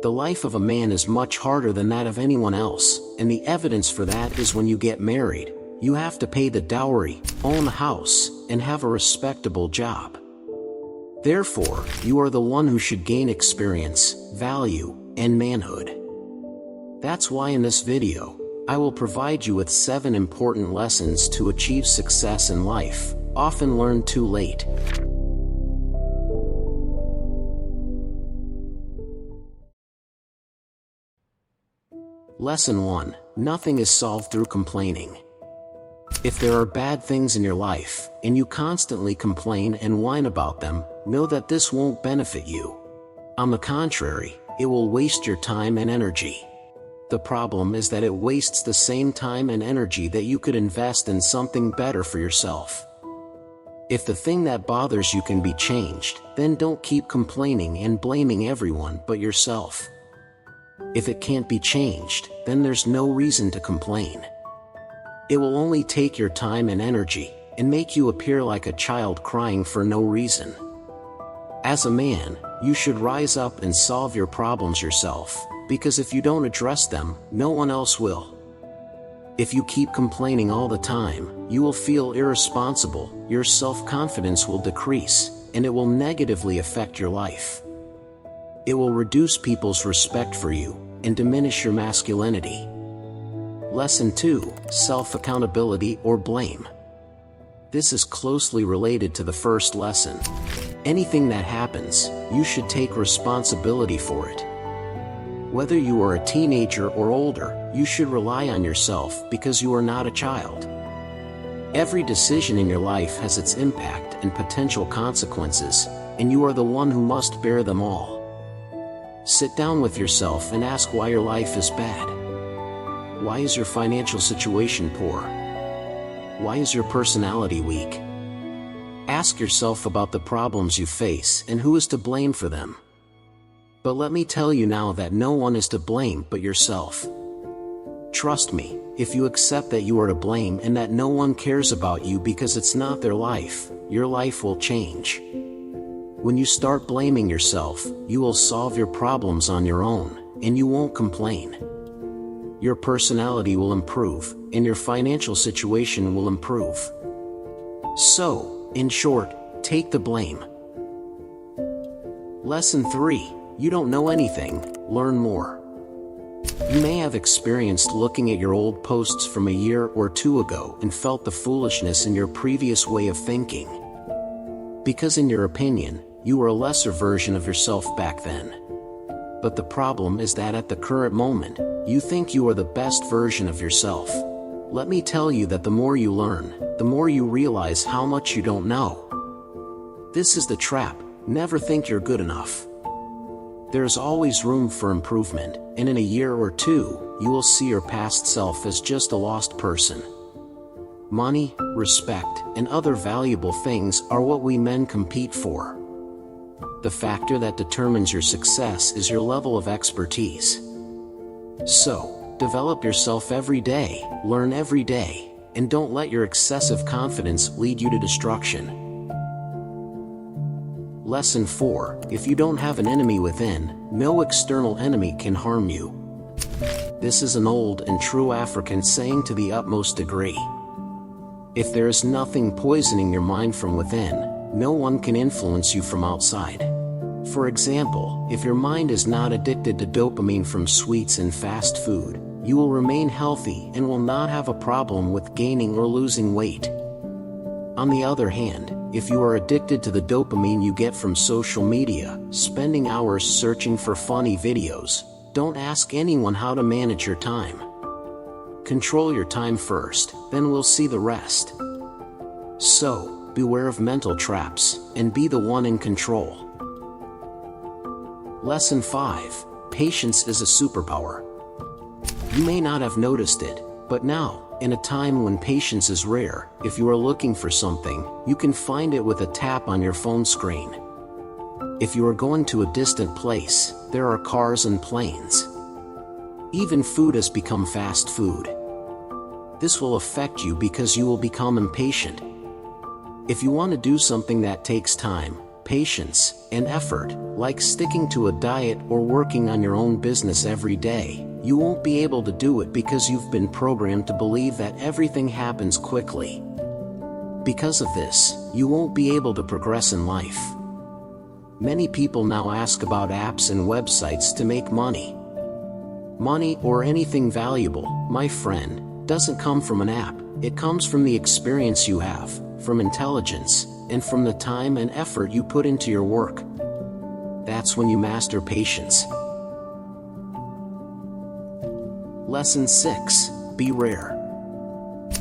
The life of a man is much harder than that of anyone else, and the evidence for that is when you get married, you have to pay the dowry, own a house, and have a respectable job. Therefore, you are the one who should gain experience, value, and manhood. That's why in this video, I will provide you with 7 important lessons to achieve success in life, often learned too late. Lesson 1. Nothing is solved through complaining. If there are bad things in your life, and you constantly complain and whine about them, know that this won't benefit you. On the contrary, it will waste your time and energy. The problem is that it wastes the same time and energy that you could invest in something better for yourself. If the thing that bothers you can be changed, then don't keep complaining and blaming everyone but yourself. If it can't be changed, then there's no reason to complain. It will only take your time and energy, and make you appear like a child crying for no reason. As a man, you should rise up and solve your problems yourself, because if you don't address them, no one else will. If you keep complaining all the time, you will feel irresponsible, your self-confidence will decrease, and it will negatively affect your life. It will reduce people's respect for you, and diminish your masculinity. Lesson 2. Self-accountability or blame. This is closely related to the first lesson. Anything that happens, you should take responsibility for it. Whether you are a teenager or older, you should rely on yourself because you are not a child. Every decision in your life has its impact and potential consequences, and you are the one who must bear them all. Sit down with yourself and ask why your life is bad. Why is your financial situation poor? Why is your personality weak? Ask yourself about the problems you face and who is to blame for them. But let me tell you now that no one is to blame but yourself. Trust me, if you accept that you are to blame and that no one cares about you because it's not their life, your life will change. When you start blaming yourself, you will solve your problems on your own, and you won't complain. Your personality will improve, and your financial situation will improve. So, in short, take the blame. Lesson 3. You don't know anything, learn more. You may have experienced looking at your old posts from a year or 2 ago and felt the foolishness in your previous way of thinking. Because in your opinion, you were a lesser version of yourself back then. But the problem is that at the current moment, you think you are the best version of yourself. Let me tell you that the more you learn, the more you realize how much you don't know. This is the trap. Never think you're good enough. There is always room for improvement, and in a year or 2, you will see your past self as just a lost person. Money, respect, and other valuable things are what we men compete for. The factor that determines your success is your level of expertise. So, develop yourself every day, learn every day, and don't let your excessive confidence lead you to destruction. Lesson 4. If you don't have an enemy within, no external enemy can harm you. This is an old and true African saying to the utmost degree. If there is nothing poisoning your mind from within, no one can influence you from outside. For example, if your mind is not addicted to dopamine from sweets and fast food, you will remain healthy and will not have a problem with gaining or losing weight. On the other hand, if you are addicted to the dopamine you get from social media, spending hours searching for funny videos, don't ask anyone how to manage your time. Control your time first, then we'll see the rest. So, beware of mental traps, and be the one in control. Lesson 5. Patience is a superpower. You may not have noticed it, but now, in a time when patience is rare, if you are looking for something, you can find it with a tap on your phone screen. If you are going to a distant place, there are cars and planes. Even food has become fast food. This will affect you because you will become impatient. If you want to do something that takes time, patience, and effort, like sticking to a diet or working on your own business every day, you won't be able to do it because you've been programmed to believe that everything happens quickly. Because of this, you won't be able to progress in life. Many people now ask about apps and websites to make money. Money, or anything valuable, my friend, doesn't come from an app. It comes from the experience you have, from intelligence, and from the time and effort you put into your work. That's when you master patience. Lesson 6. Be rare.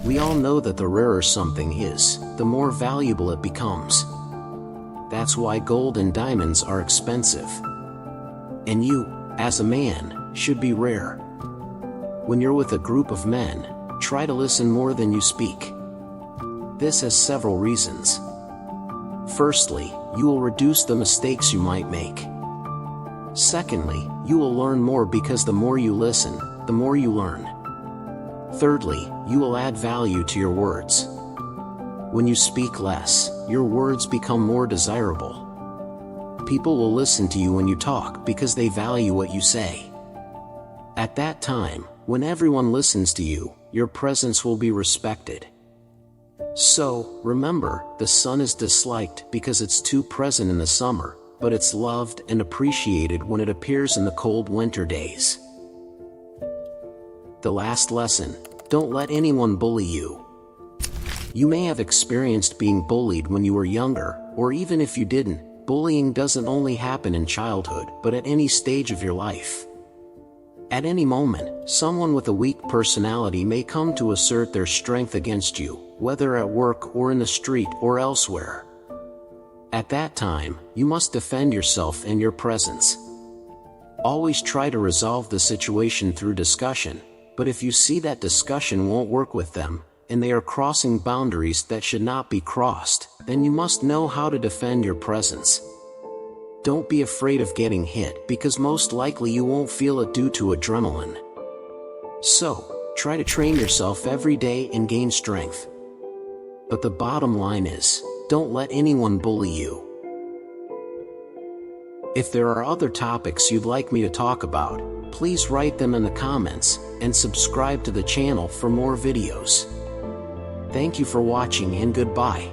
We all know that the rarer something is, the more valuable it becomes. That's why gold and diamonds are expensive. And you, as a man, should be rare. When you're with a group of men, try to listen more than you speak. This has several reasons. Firstly, you will reduce the mistakes you might make. Secondly, you will learn more because the more you listen, the more you learn. Thirdly, you will add value to your words. When you speak less, your words become more desirable. People will listen to you when you talk because they value what you say. At that time, when everyone listens to you, your presence will be respected. So, remember, the sun is disliked because it's too present in the summer, but it's loved and appreciated when it appears in the cold winter days. The last lesson: don't let anyone bully you. You may have experienced being bullied when you were younger, or even if you didn't, bullying doesn't only happen in childhood, but at any stage of your life. At any moment, someone with a weak personality may come to assert their strength against you, whether at work or in the street or elsewhere. At that time, you must defend yourself and your presence. Always try to resolve the situation through discussion, but if you see that discussion won't work with them, and they are crossing boundaries that should not be crossed, then you must know how to defend your presence. Don't be afraid of getting hit because most likely you won't feel it due to adrenaline. So, try to train yourself every day and gain strength. But the bottom line is, don't let anyone bully you. If there are other topics you'd like me to talk about, please write them in the comments, and subscribe to the channel for more videos. Thank you for watching and goodbye.